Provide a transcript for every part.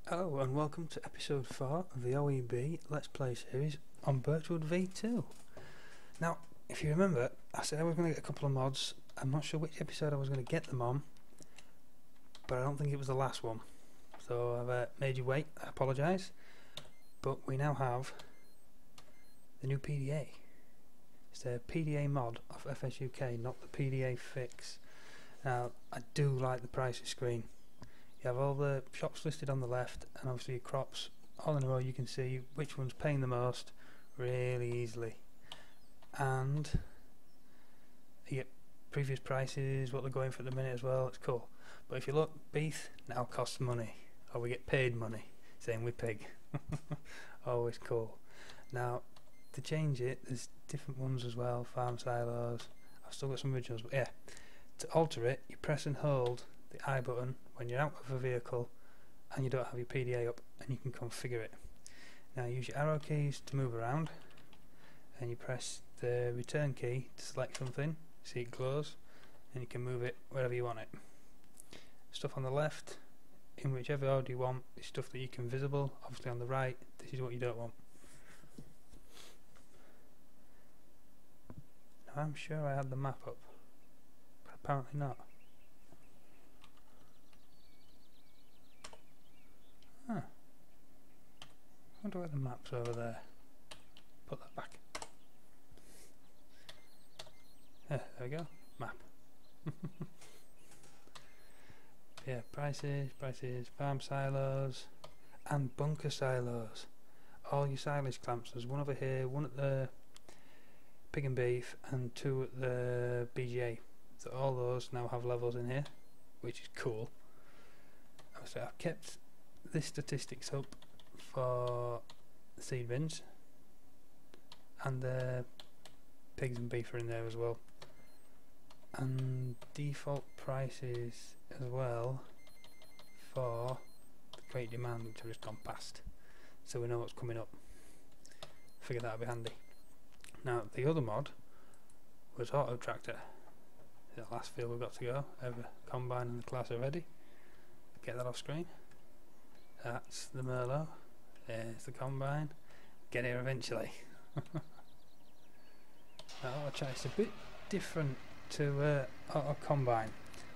Hello and welcome to episode 4 of the OEB Let's Play series on Birchwood V2. Now, if you remember, I said I was going to get a couple of mods. I'm not sure which episode I was going to get them on, but I don't think it was the last one. So I've made you wait, I apologise. But we now have the new PDA. It's a PDA mod of FSUK, not the PDA fix. Now, I do like the pricing screen. You have all the shops listed on the left and obviously your crops all in a row. You can see which one's paying the most really easily, and you get previous prices, what they're going for at the minute as well. It's cool. But if you look, beef now costs money, or we get paid money, same with pig. Always cool. Now to change it, there's different ones as well, farm silos. I've still got some originals, but yeah, to alter it you press and hold the I button when you're out of a vehicle and you don't have your PDA up, and you can configure it. Now use your arrow keys to move around, and you press the return key to select something, see it glows, and you can move it wherever you want it. Stuff on the left, in whichever order you want, is stuff that you can visible. Obviously on the right, this is what you don't want. Now I'm sure I had the map up, but apparently not. Huh. I wonder where the map's over there. Put that back. Yeah, there we go. Map. Yeah, prices, farm silos, and bunker silos. All your silage clamps. There's one over here, one at the pig and beef, and two at the BGA. So all those now have levels in here, which is cool. So I've kept this statistics up for the seed bins, and the pigs and beef are in there as well, and default prices as well for the great demand, which have just gone past, so we know what's coming up. Figured that would be handy. Now the other mod was auto tractor. The last field we've got to go. Have a combine and the class are ready. Get that off screen. That's the Merlot. There's the combine. Get here eventually. Now it's a bit different to a combine.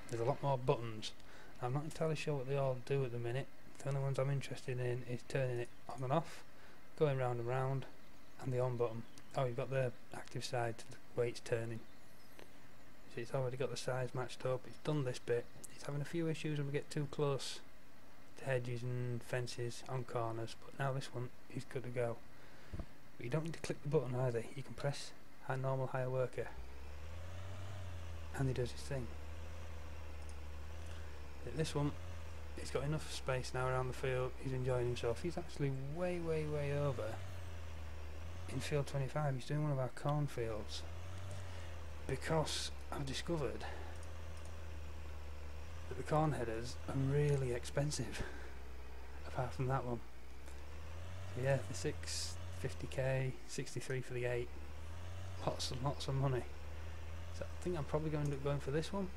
There's a lot more buttons. I'm not entirely sure what they all do at the minute. The only ones I'm interested in is turning it on and off, going round and round, and the on button. Oh, you've got the active side to the way it's turning. See, it's already got the sides matched up. It's done this bit. It's having a few issues when we get too close to hedges and fences on corners, but now this one is good to go. But you don't need to click the button either. You can press normal hire worker and he does his thing. This one, he's got enough space now around the field. He's enjoying himself. He's actually way over in field 25. He's doing one of our cornfields, because I've discovered that the corn headers are really expensive apart from that one. So yeah, the 650k, 63 for the 8, lots of money. So I think I'm probably going to end up going for this one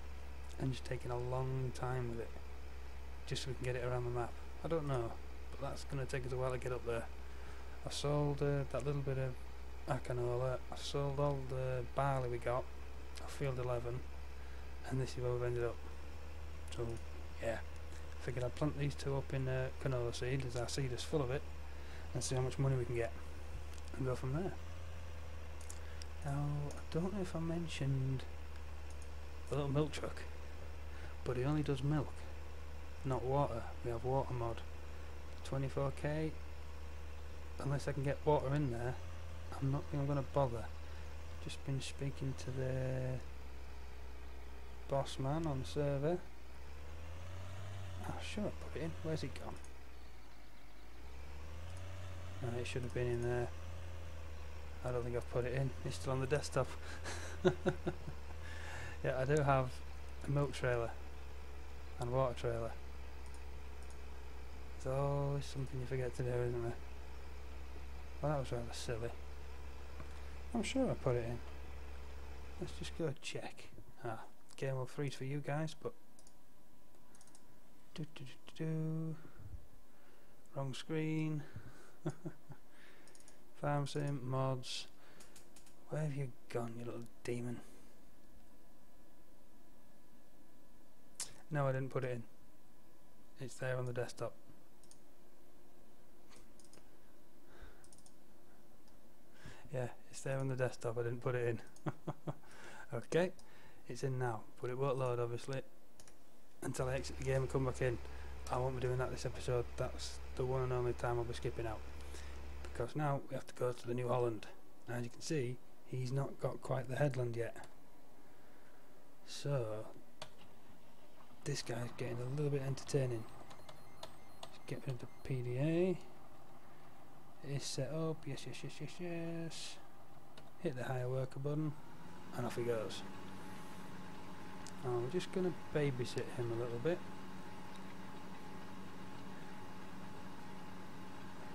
and just taking a long time with it, just so we can get it around the map. I don't know, but that's going to take us a while to get up there. I sold that little bit of canola. I sold all the barley we got off field 11, and this is where we've ended up. So yeah, figured I'd plant these two up in canola seed, as our seed is full of it, and see how much money we can get, and go from there. Now, I don't know if I mentioned the little milk truck, but it only does milk, not water. We have water mod, 24k. Unless I can get water in there, I'm not going to bother. Just been speaking to the boss man on the server. Oh, sure, I put it in. Where's it gone? Oh, it should have been in there. I don't think I've put it in. It's still on the desktop. Yeah, I do have a milk trailer and a water trailer. It's always something you forget to do, isn't there? Well, that was rather silly. I'm sure I put it in. Let's just go check. Game of 3's for you guys, but Wrong screen. Farm sim, mods. Where have you gone, you little demon? No, I didn't put it in. It's there on the desktop. Yeah, it's there on the desktop, I didn't put it in. Okay, it's in now, but it won't load obviously until I exit the game and come back in. I won't be doing that this episode, that's the one and only time I'll be skipping out. Because now we have to go to the New Holland. Now as you can see, he's not got quite the headland yet. So, this guy's getting a little bit entertaining. Let's get rid of the PDA. It is set up, yes. Hit the hire worker button, and off he goes. Now we're just going to babysit him a little bit.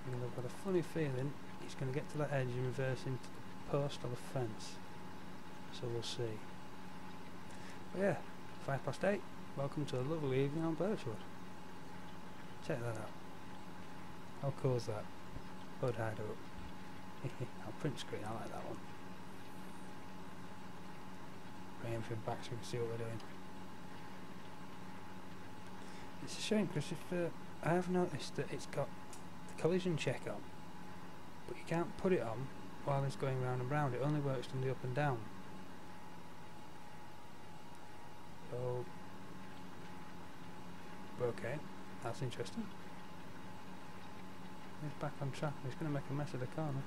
And I've got a funny feeling he's going to get to that edge and reverse into the post or the fence. So we'll see. But yeah, 8:05. Welcome to a lovely evening on Birchwood. Check that out. How cool is that? Hood hideout. I'll print screen, I like that one. Bring everything back so we can see what we're doing. It's a shame because if I have noticed that it's got the collision check on, but you can't put it on while it's going round and round. It only works from the up and down. So, okay, that's interesting. He's back on track. He's going to make a mess of the corner.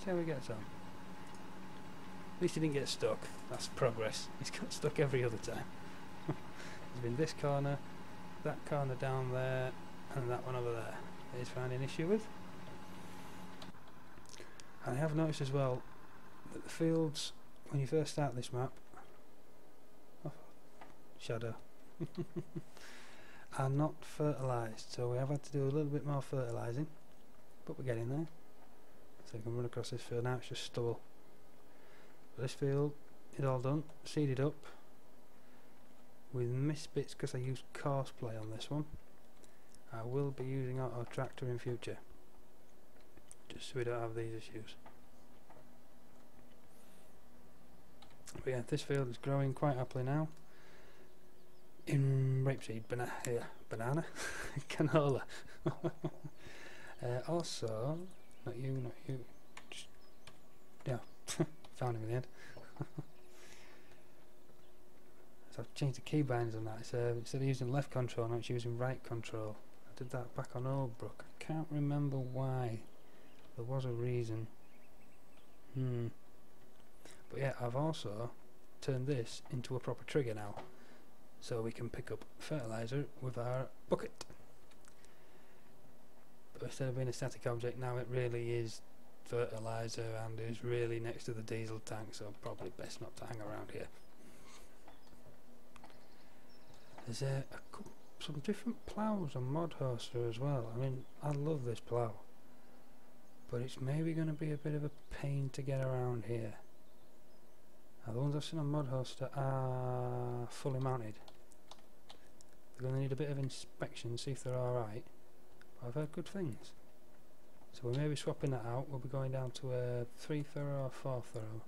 See how he gets on. At least he didn't get stuck. That's progress. He's got stuck every other time. He's been this corner, that corner down there, and that one over there. He's found an issue with. And I have noticed as well that the fields, when you first start this map, shadow, are not fertilised, so we have had to do a little bit more fertilising, but we're getting there. So you can run across this field now, it's just stubble. But this field is all done, seeded up, with missed bits because I used coarse play on this one. I will be using auto tractor in future, just so we don't have these issues. But yeah, this field is growing quite happily now. In rapeseed, banana, canola. Also, not you, just, yeah, found him in the end. So I've changed the key bindings on that. It's, instead of using left control, now it's using right control. I did that back on Old Brook. I can't remember why. There was a reason. But yeah, I've also turned this into a proper trigger now, so we can pick up fertilizer with our bucket. But instead of being a static object, now it really is fertilizer and is really next to the diesel tank, so probably best not to hang around here. There's some different ploughs on Mod Hoster as well. I mean, I love this plough, but it's maybe going to be a bit of a pain to get around here. Now, the ones I've seen on Mod Hoster are fully mounted. They're going to need a bit of inspection, see if they're alright. I've heard good things. So we may be swapping that out. We'll be going down to a 3 thorough or 4 thorough.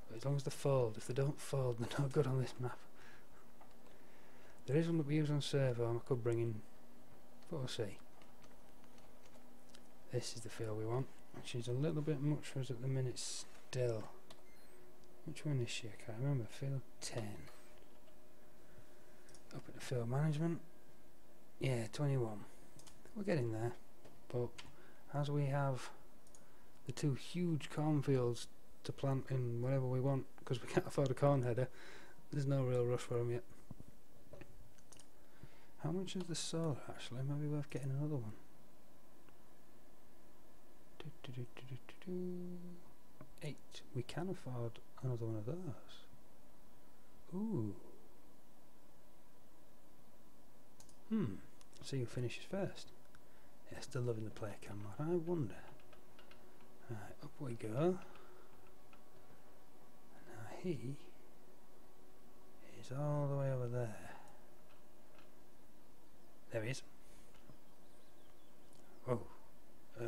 But as long as they fold. If they don't fold, they're not good on this map. There is one that we use on servo and I could bring in, but we'll see. This is the field we want, which is a little bit much for us at the minute still. Which one is she? I can't remember. Field 10. Up at the field management. Yeah, 21. We're getting there. But as we have the 2 huge cornfields to plant in whatever we want, because we can't afford a corn header, there's no real rush for them yet. How much is the solar actually? Maybe worth getting another one. 8. We can afford another one of those. Ooh. See who finishes first. Yeah, still loving the player cam mod. I wonder. Right, up we go. Now he is all the way over there. There he is.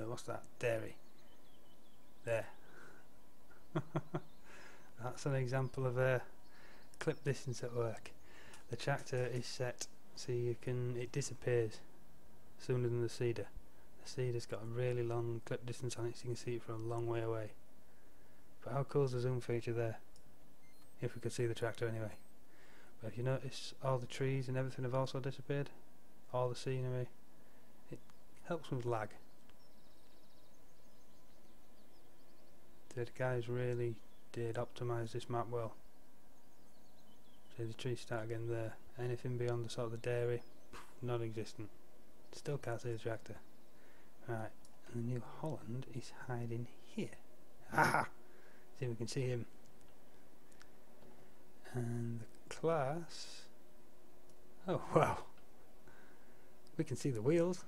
what's that? Dairy. There. That's an example of a clip distance at work. The tractor is set so it disappears sooner than the seeder. The seeder's got a really long clip distance on it, so you can see it from a long way away. But how cool is the zoom feature there? If we could see the tractor anyway. But if you notice, all the trees and everything have also disappeared. All the scenery. It helps with lag. The guys really did optimise this map well. See the trees start again there. Anything beyond the sort of the dairy, non-existent. Still can't see the tractor. Right, and the New Holland is hiding here. Haha! See if we can see him. And the class. Oh wow! We can see the wheels.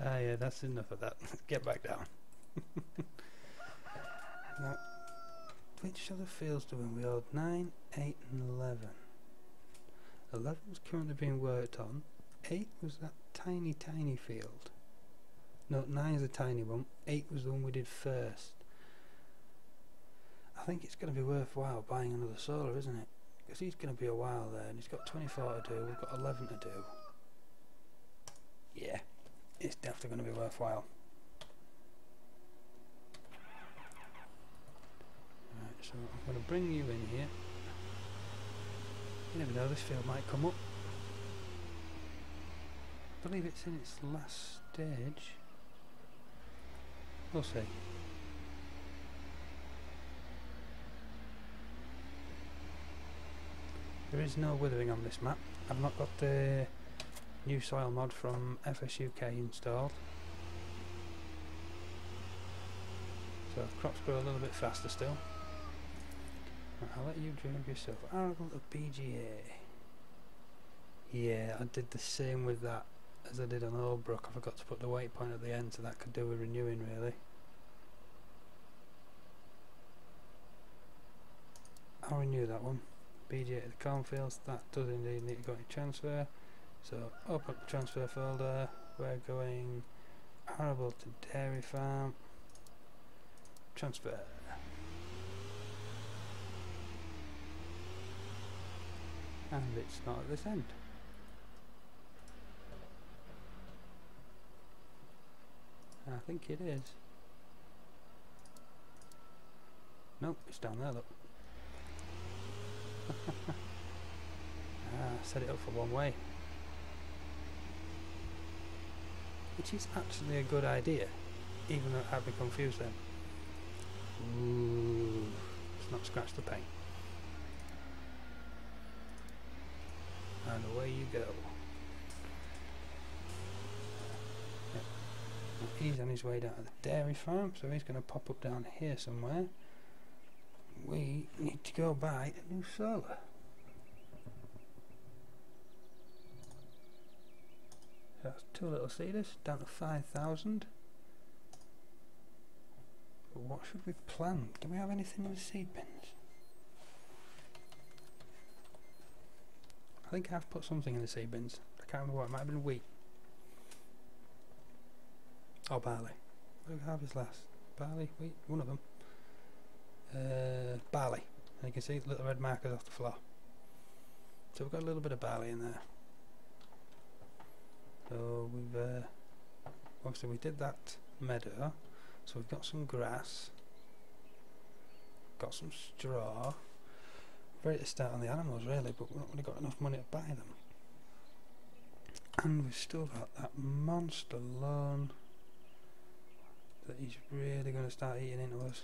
Ah yeah, that's enough of that. Get back down. Now, which other fields do we hold? 9, 8 and 11. 11 is currently being worked on. 8 was that tiny field. No, 9 is a tiny one. 8 was the one we did first. I think it's going to be worthwhile buying another solar, isn't it? Because he's going to be a while there, and he's got 24 to do. We've got 11 to do. Yeah, it's definitely going to be worthwhile. Right, so I'm going to bring you in here. You never know, this field might come up. I believe it's in its last stage. We'll see. There is no withering on this map. I've not got the new soil mod from FSUK installed. So crops grow a little bit faster still. Right, I'll let you drink yourself. Arrogant of BGA. Yeah, I did the same with that as I did on Oldbrook. I forgot to put the waypoint at the end, so that could do with renewing really. I'll renew that one. BGA to the cornfields, that does indeed need to go into transfer. So open up the transfer folder. We're going arable to dairy farm. Transfer. And it's not at this end. I think it is. Nope, it's down there, look. Set it up for one way. Which is actually a good idea, even though it had me confused then. Ooh, let's not scratch the paint. And away you go. He's on his way down to the dairy farm, so he's going to pop up down here somewhere. We need to go buy a new solar. That's 2 little seeders, down to 5,000. But what should we plant? Do we have anything in the seed bins? I think I've put something in the seed bins. I can't remember what, it might have been wheat. Or barley. What did we harvest last? Barley, wheat, one of them. Barley. And you can see little red markers off the floor. So we've got a little bit of barley in there. So we've obviously we did that meadow. So we've got some grass. Got some straw. Ready to start on the animals really, but we've not really got enough money to buy them. And we've still got that monster loan that he's really going to start eating into us.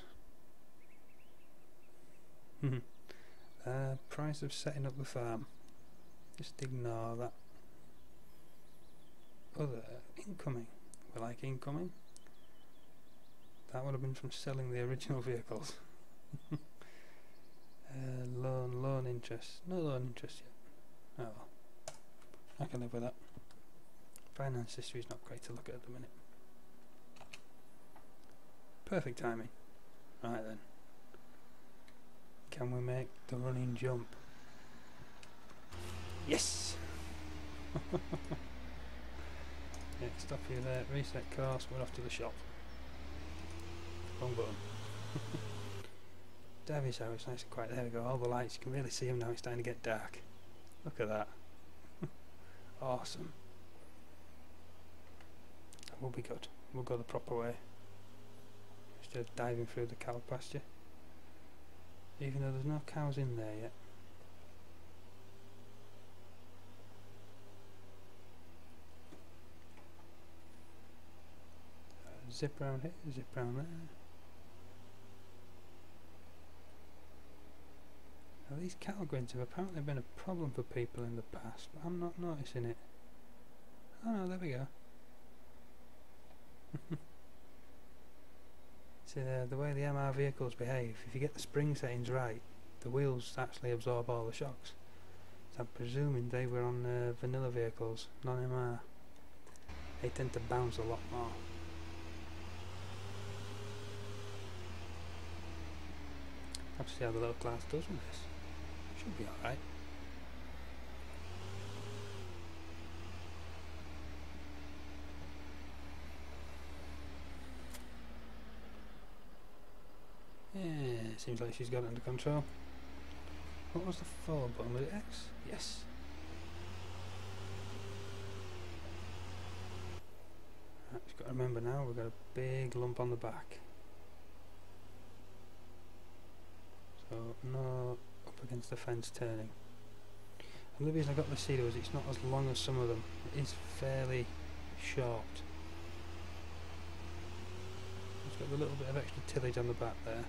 Price of setting up the farm. Just ignore that. Other incoming. We like incoming. That would have been from selling the original vehicles. Loan interest. No loan interest yet. Oh well. I can live with that. Finance history is not great to look at the minute. Perfect timing. Right then. Can we make the running jump? Yes! Yeah, stop you there, reset course, we're off to the shop. Wrong button. Davy's house, nice and quiet. There we go, all the lights, you can really see them now, it's starting to get dark. Look at that. Awesome. That will be good. We'll go the proper way. Instead of diving through the cow pasture. Even though there's no cows in there yet. Zip round here, zip round there. Now these cattle grids have apparently been a problem for people in the past, but I'm not noticing it. Oh no, there we go. See the way the MR vehicles behave, if you get the spring settings right, the wheels actually absorb all the shocks. So I'm presuming they were on vanilla vehicles, non-MR. They tend to bounce a lot more. Have to see how the little class does with this. Should be alright. Yeah, seems like she's got it under control. What was the forward button? Was it X? Yes. Right, just got to remember now, we've got a big lump on the back. So, no up against the fence turning. And the reason I got the cedar is it's not as long as some of them. It is fairly short. It's got a little bit of extra tillage on the back there.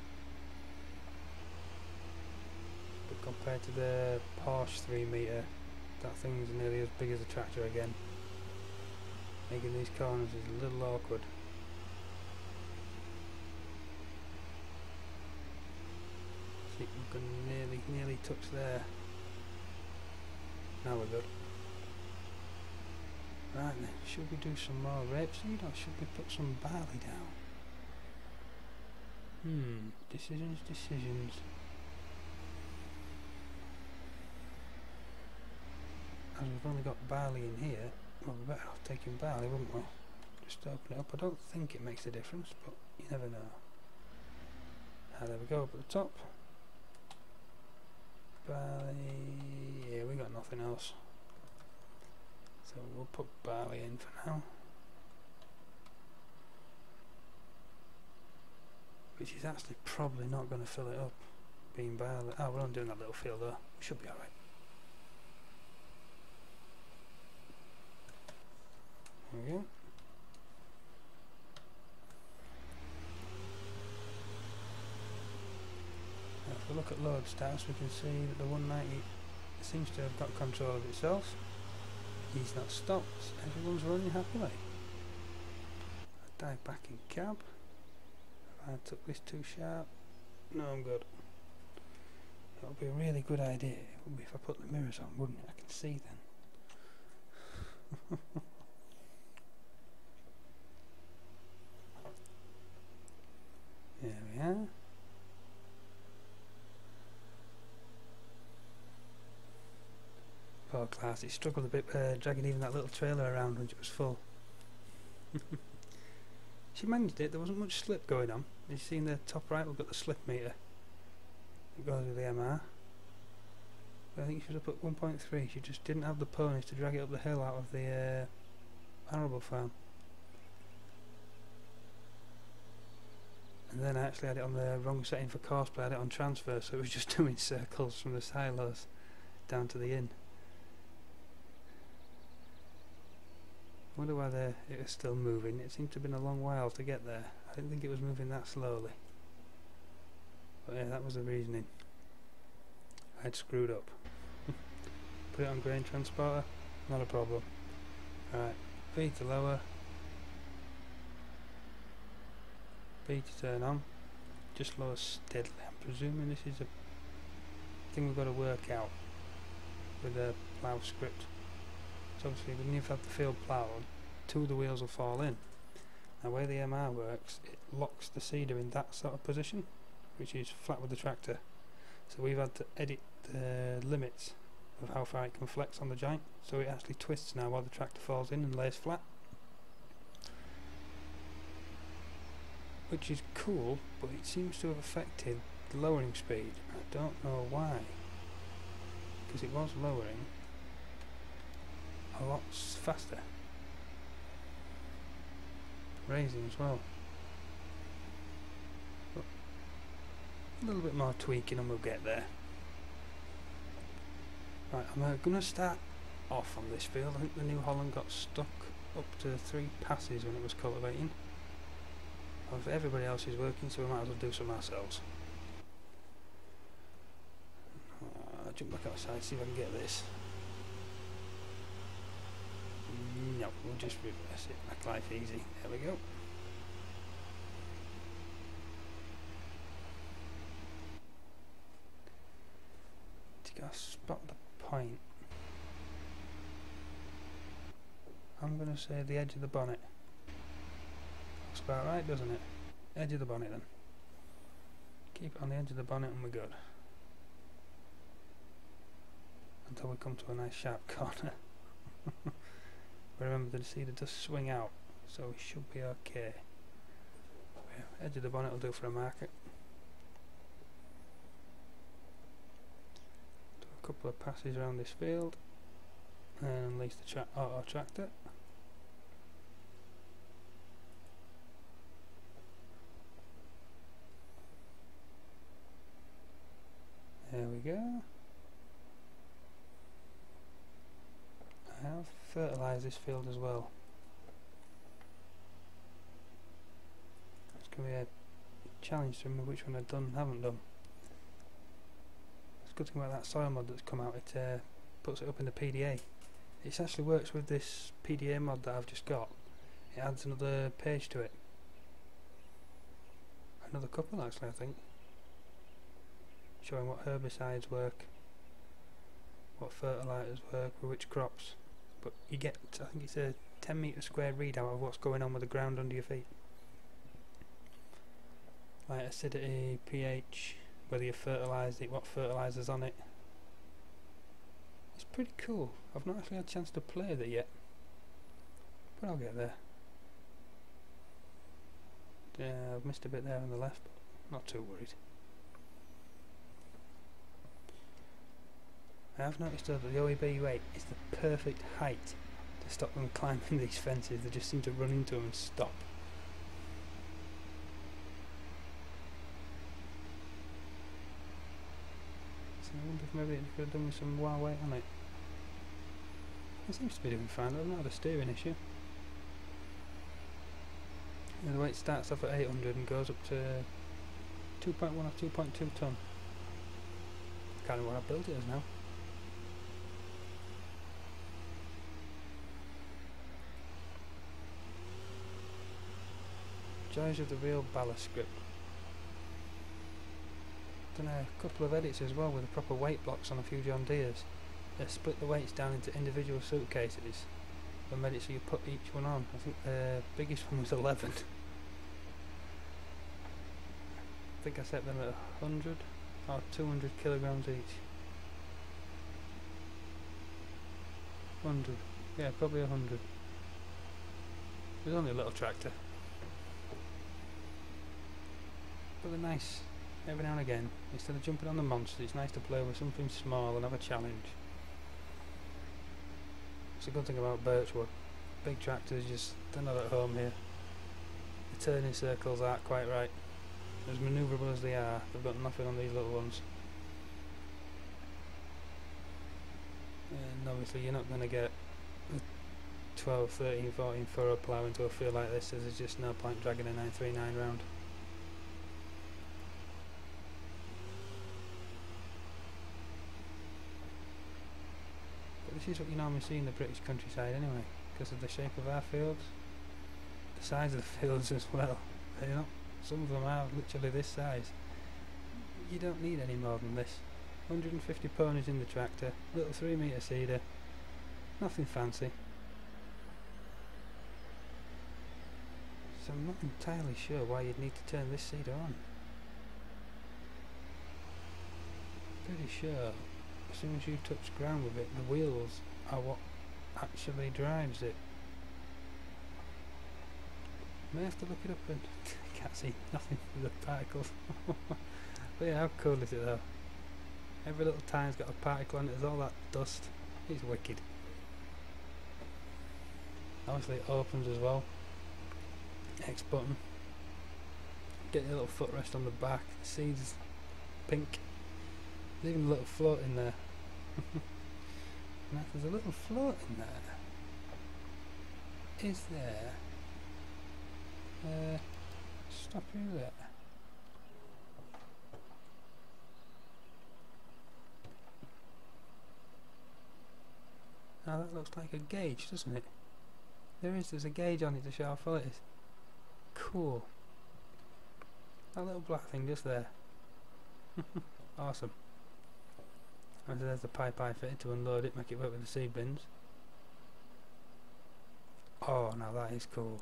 But compared to the Porsche 3 metre, that thing's nearly as big as a tractor again. Making these corners is a little awkward. See, we can nearly touch there. Now we're good. Right then, should we do some more rapeseed or should we put some barley down? Decisions. As we've only got barley in here, well, we're better off taking barley, wouldn't we? Just open it up. I don't think it makes a difference, but you never know. There we go, up at the top. Barley, yeah, we got nothing else. So we'll put barley in for now. Which is actually probably not going to fill it up, being barley. Oh, we're only doing that little field though. We should be alright. There we go. Now if we look at load stats, we can see that the 190 seems to have got control of itself. He's not stopped. Everyone's running happily. I dive back in cab. Have I took this too sharp? No, I'm good. That would be a really good idea if I put the mirrors on, wouldn't it? I can see then. There we are. Poor class, it struggled a bit dragging even that little trailer around when it was full. She managed it, there wasn't much slip going on. You see in the top right we've got the slip meter. It goes with the MR. But I think she should have put 1.3, she just didn't have the ponies to drag it up the hill out of the arable farm. And then I actually had it on the wrong setting for courseplay, I had it on transfer, so it was just doing circles from the silos down to the inn. I wonder why it was still moving. It seemed to have been a long while to get there. I didn't think it was moving that slowly. But yeah, that was the reasoning. I'd screwed up. Put it on grain transporter, not a problem. Right, V to lower. B to turn on. Just lower steadily. I'm presuming this is a thing we've got to work out with the plough script. So obviously when you've had the field ploughed, two of the wheels will fall in. Now the way the MR works, it locks the seeder in that sort of position, which is flat with the tractor. So we've had to edit the limits of how far it can flex on the joint, so it actually twists now while the tractor falls in and lays flat. which is cool, but it seems to have affected the lowering speed. I don't know why, because it was lowering a lot faster. Raising as well. But a little bit more tweaking and we'll get there. Right, I'm going to start off on this field. I think the New Holland got stuck up to 3 passes when it was cultivating. Well, everybody else is working, so we might as well do some ourselves. I'll jump back outside, see if I can get this. No, we'll just reverse it, make life easy. There we go. To go spot the point, I'm going to say the edge of the bonnet. Looks about right, doesn't it? Edge of the bonnet then. Keep it on the edge of the bonnet and we're good. Until we come to a nice sharp corner. Remember the seeder does swing out, so we should be okay. Yeah, edge of the bonnet will do for a market. Do a couple of passes around this field and unleash the auto tractor. There we go. I have fertilised this field as well. It's going to be a challenge to remember which one I've done and haven't done. It's a good thing about that soil mod that's come out, it puts it up in the PDA. It actually works with this PDA mod that I've just got. It adds another page to it. Another couple actually, I think. Showing what herbicides work, what fertilisers work with which crops. But you get, I think it's a 10 metre square readout of what's going on with the ground under your feet. Like acidity, pH, whether you fertilised it, what fertilisers on it. It's pretty cool. I've not actually had a chance to play with it yet, but I'll get there. Yeah, I've missed a bit there on the left, but not too worried. I have noticed though that the OEB rate is the perfect height to stop them climbing these fences. They just seem to run into them and stop. So I wonder if maybe it could have done with some wild weight on it. It seems to be doing fine. I've not had a steering issue. Yeah, the weight starts off at 800 and goes up to 2.1 or 2.2 tonne. Kind of what I built it as now. Joys of the real ballast grip. Done a couple of edits as well with the proper weight blocks on a few John Deeres. They split the weights down into individual suitcases and made it so you put each one on. I think the biggest one was 11. I think I set them at 100 or 200 kilograms each. 100, yeah, probably 100. It was only a little tractor. But they're nice. Every now and again, instead of jumping on the monster, it's nice to play with something small and have a challenge. It's a good thing about Birchwood. Big tractors just, they're not at home here. The turning circles aren't quite right. As manoeuvrable as they are, they've got nothing on these little ones. And obviously you're not going to get a 12, 13, 14 furrow plough into a field like this, so there's just no point dragging a 939 round. This is what you normally see in the British countryside anyway, because of the shape of our fields, the size of the fields as well. You know, some of them are literally this size. You don't need any more than this. 150 ponies in the tractor, little 3 metre seeder, nothing fancy. So I'm not entirely sure why you'd need to turn this seeder on. Pretty sure as soon as you touch ground with it, the wheels are what actually drives it. May have to look it up and can't see nothing through the particles. But yeah, how cool is it though? Every little time's got a particle on it, there's all that dust. It's wicked. Obviously it opens as well. X button. Get your little footrest on the back. The seeds pink. There's even a little float in there. Now there's a little float in there. Is there? Stop you there. Now that looks like a gauge, doesn't it? There's a gauge on it to show how full it is. Cool. That little black thing just there. Awesome. And there's the pipe I fitted to unload it, make it work with the seed bins. Oh, now that is cool.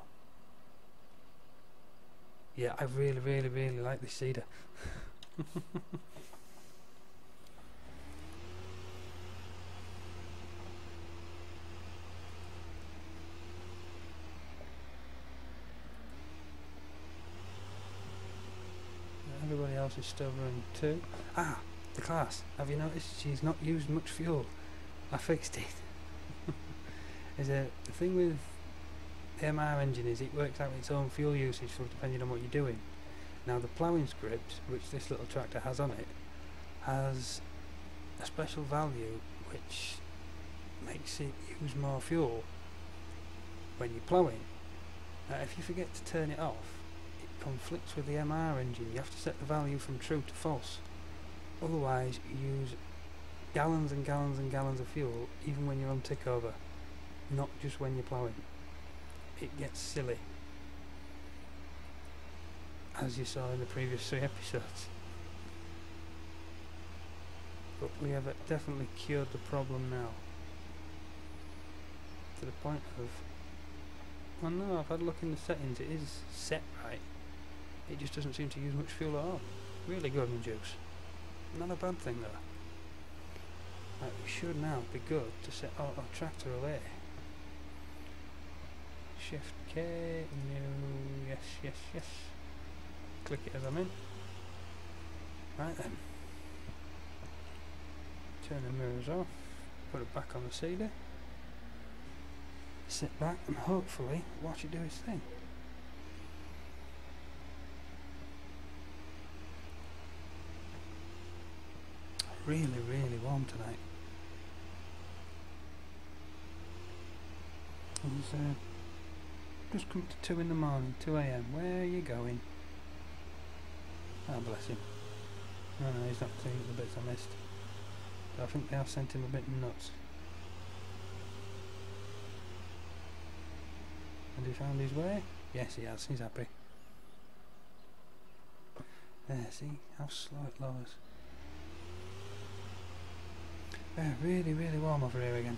Yeah, I really like this seeder. Everybody else is still running too. Ah, the class. Have you noticed she's not used much fuel? I fixed it. The thing with the MR engine is it works out its own fuel usage for depending on what you're doing. Now the ploughing script, which this little tractor has on it, has a special value which makes it use more fuel when you're ploughing. Now if you forget to turn it off, it conflicts with the MR engine. You have to set the value from true to false. Otherwise you use gallons and gallons and gallons of fuel even when you're on tick over, not just when you're ploughing. It gets silly, as you saw in the previous 3 episodes. But we have definitely cured the problem now, to the point of, well no, I've had a look in the settings, it is set right, it just doesn't seem to use much fuel at all. Really good and juice. Not a bad thing though. Right, we should now be good to set auto tractor away. Shift K, no, yes. Click it as I'm in. Right then. Turn the mirrors off, put it back on the seeder. Sit back and hopefully watch it do its thing. Really warm tonight. It's just come to 2 in the morning, 2 AM. Where are you going? Oh, bless him. No, he's not seeing the bits I missed. But I think they have sent him a bit nuts. Has he found his way? Yes, he has. He's happy. There, see how slow it lowers. Yeah, really warm over here again.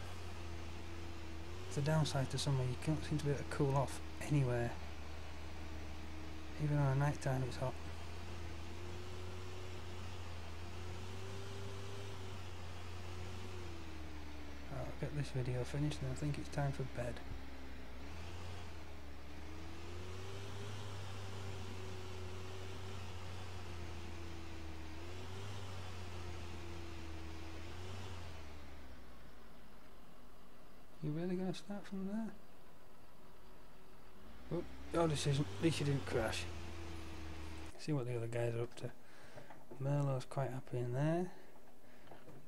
It's a downside to summer, you can't seem to be able to cool off anywhere. Even on a night time it's hot. I'll get this video finished and I think it's time for bed. You really going to start from there? Oh, your decision. At least you didn't crash. See what the other guys are up to. Merlot's quite happy in there.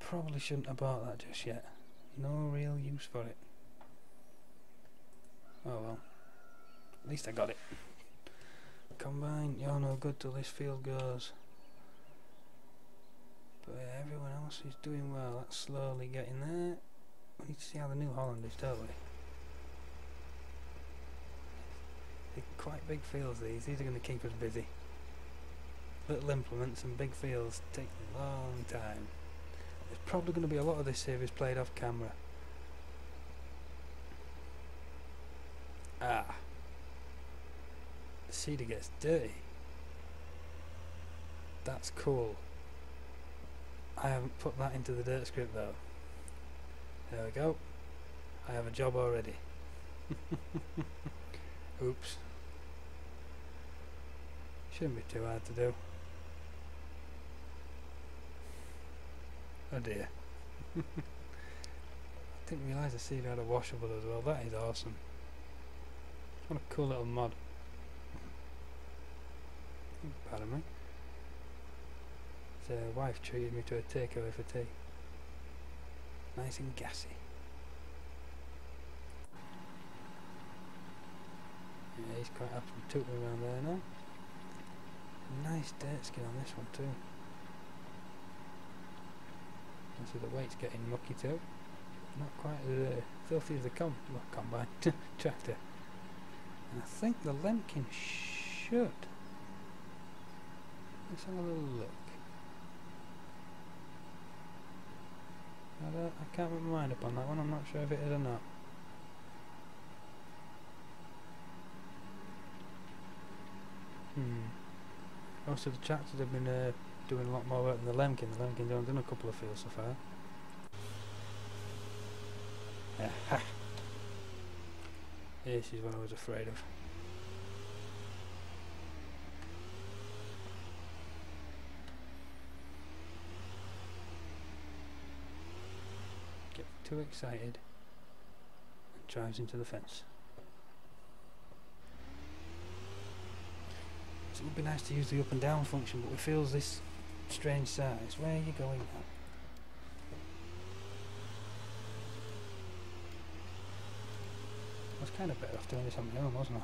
Probably shouldn't have bought that just yet. No real use for it. Oh well. At least I got it. Combine, you're no good till this field goes. But yeah, everyone else is doing well. That's slowly getting there. We need to see how the New Holland is, don't we? They're quite big fields these. These are going to keep us busy. Little implements and big fields take a long time. There's probably going to be a lot of this series played off camera. Ah. The seeder gets dirty. That's cool. I haven't put that into the dirt script though. There we go. I have a job already. Oops. Shouldn't be too hard to do. Oh dear. I didn't realise the seed had a washable as well. That is awesome. What a cool little mod. Pardon me. His wife treated me to a takeaway for tea. Nice and gassy. Yeah, he's quite happy to toot around there now. Nice dirt skin on this one too. And so the weight's getting mucky too. Not quite as filthy as the combine tractor. And I think the Lemkin should. Let's have a little look. I can't make my mind up on that one. I'm not sure if it is or not. Most of the tractors have been doing a lot more work than the Lemkin. The Lemkin's only done a couple of fields so far. Aha! This is what I was afraid of. Get too excited and drives into the fence. It would be nice to use the up and down function, but with fields this strange size, where are you going now? I was kind of better off doing this on my own, wasn't I?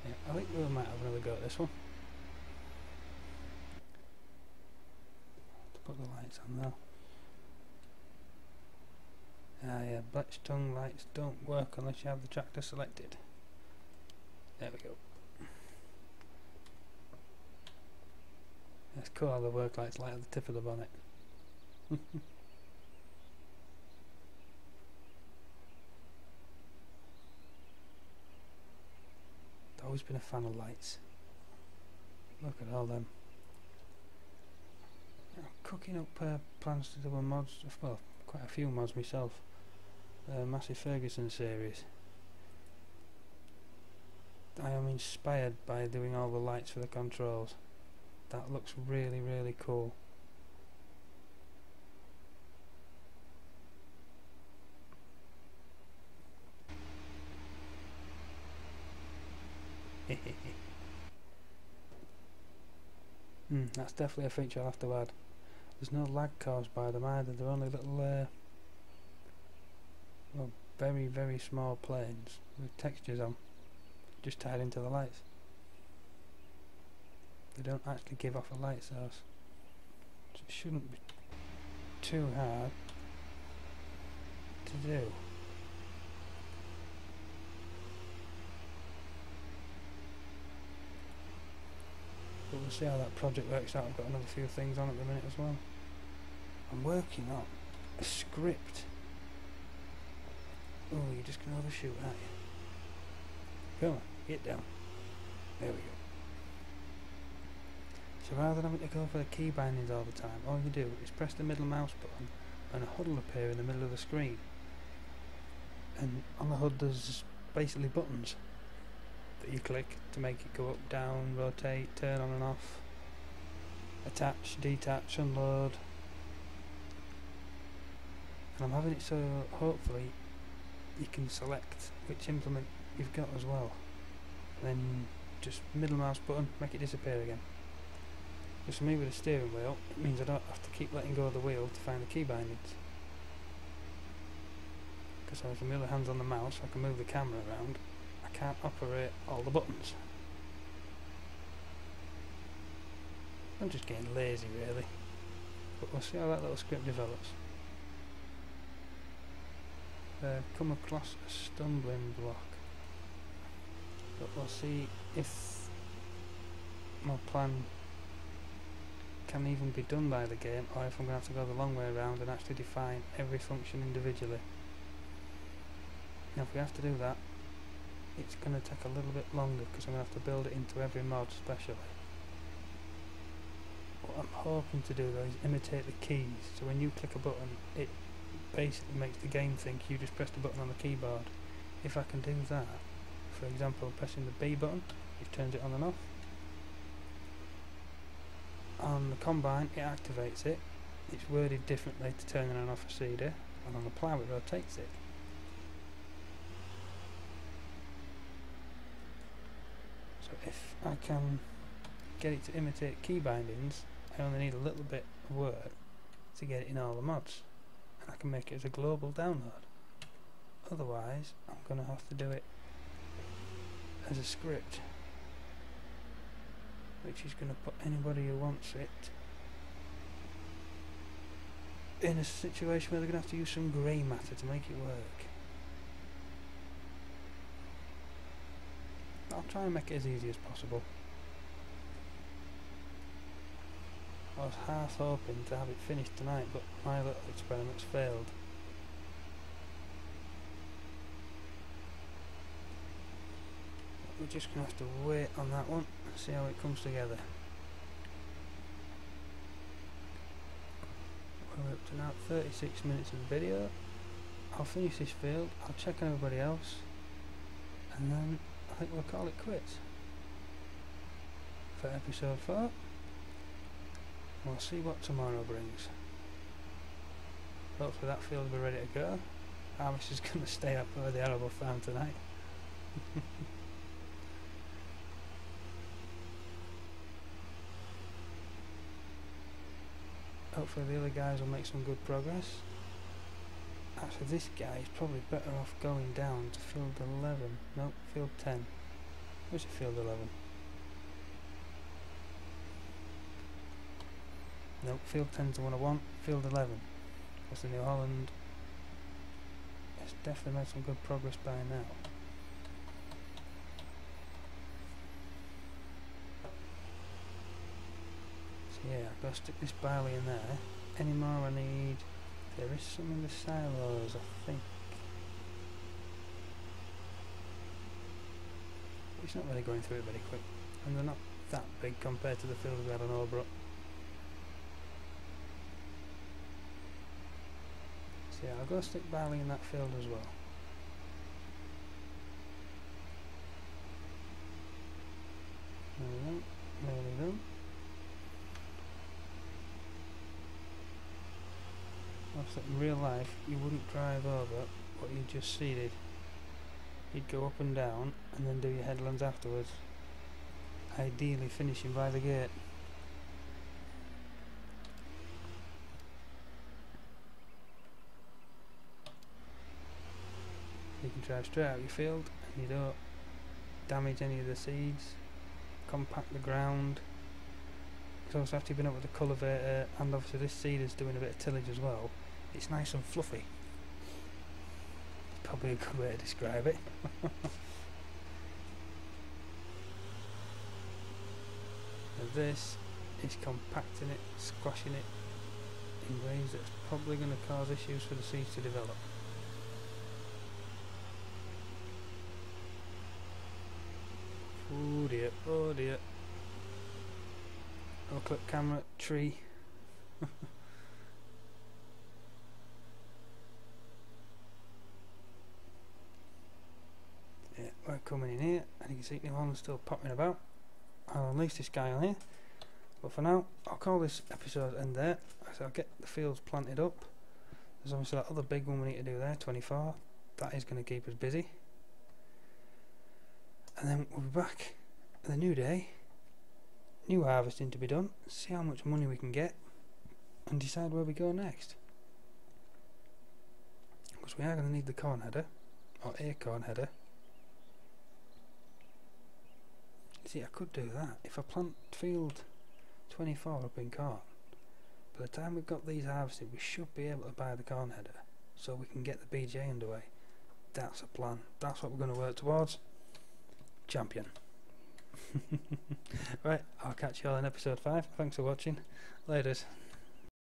Yeah, I think we might have another go at this one. Put the lights on now. Ah yeah, Bleach tongue lights don't work unless you have the tractor selected. There we go. It's cool how the work lights light at the tip of the bonnet. I've always been a fan of lights. Look at all them. I'm cooking up plans to do a mods, well, quite a few mods myself. Massive Ferguson series. I am inspired by doing all the lights for the controls. That looks really, really cool. That's definitely a feature I'll have to add. There's no lag caused by them either. They're only little, well, very, very small planes with textures on, just tied into the lights. They don't actually give off a light source, so it shouldn't be too hard to do. But we'll see how that project works out. I've got another few things on at the minute as well. I'm working on a script. Oh, you're just going to overshoot, aren't you? Come on, get down. There we go. So rather than having to go for the key bindings all the time, all you do is press the middle mouse button and a HUD will appear in the middle of the screen. And on the HUD there's basically buttons that you click to make it go up, down, rotate, turn on and off, attach, detach, unload. And I'm having it so hopefully you can select which implement you've got as well. Then just middle mouse button, make it disappear again. Just for me with the steering wheel, it means I don't have to keep letting go of the wheel to find the key bindings. Because if my other hand's on the mouse, I can move the camera around. I can't operate all the buttons. I'm just getting lazy really. But we'll see how that little script develops. Come across a stumbling block. But we'll see if my plan can even be done by the game, or if I'm going to have to go the long way around and actually define every function individually. Now if we have to do that, it's going to take a little bit longer because I'm going to have to build it into every mod specially. What I'm hoping to do though is imitate the keys, so when you click a button it basically makes the game think you just pressed a button on the keyboard. If I can do that, for example pressing the B button, which turns it on and off. On the combine it activates it, it's worded differently to turn on and off a seeder, and on the plough it rotates it. So if I can get it to imitate key bindings, I only need a little bit of work to get it in all the mods, and I can make it as a global download. Otherwise I'm going to have to do it as a script, which is going to put anybody who wants it in a situation where they're going to have to use some grey matter to make it work. I'll try and make it as easy as possible. I was half hoping to have it finished tonight, but my little experiments failed. We're just going to have to wait on that one and see how it comes together. We're up to now 36 minutes of video. I'll finish this field, I'll check on everybody else, and then I think we'll call it quits for episode 4. We'll see what tomorrow brings. Hopefully that field will be ready to go. Harvest is going to stay up over the arable farm tonight. Hopefully the other guys will make some good progress. Actually this guy is probably better off going down to field 11. No, field 10. Where's it, field 11? No, field 10's the one I want. Field 11. That's the New Holland. It's definitely made some good progress by now. So yeah, I've got to stick this barley in there. Any more I need? There is some in the silos, I think. It's not really going through it very quick, and they're not that big compared to the fields we had on Albrook. So yeah, I'll go stick barley in that field as well. There we go, there we go. Obviously in real life you wouldn't drive over what you just seeded. You'd go up and down and then do your headlands afterwards, ideally finishing by the gate. You can drive straight out your field and you don't damage any of the seeds, compact the ground. Because obviously after you've been up with the cultivator, and obviously this seed is doing a bit of tillage as well, it's nice and fluffy. Probably a good way to describe it. And this is compacting it, squashing it in ways that's probably going to cause issues for the seeds to develop. Oh dear, oh dear. I'll click camera, tree. Yeah, we're coming in here, and you can see New Holland's still popping about. I'll unleash this guy on here, but for now, I'll call this episode end there. So I'll get the fields planted up. There's obviously that other big one we need to do there, 24. That is going to keep us busy. And then we'll be back the new day. New harvesting to be done, see how much money we can get, and decide where we go next. Because we are going to need the corn header, or a corn header. See, I could do that. If I plant field 24 up in corn, by the time we've got these harvested, we should be able to buy the corn header, so we can get the BJ underway. That's a plan. That's what we're going to work towards. Champion. Right, I'll catch you all in episode 5. Thanks for watching. Laters.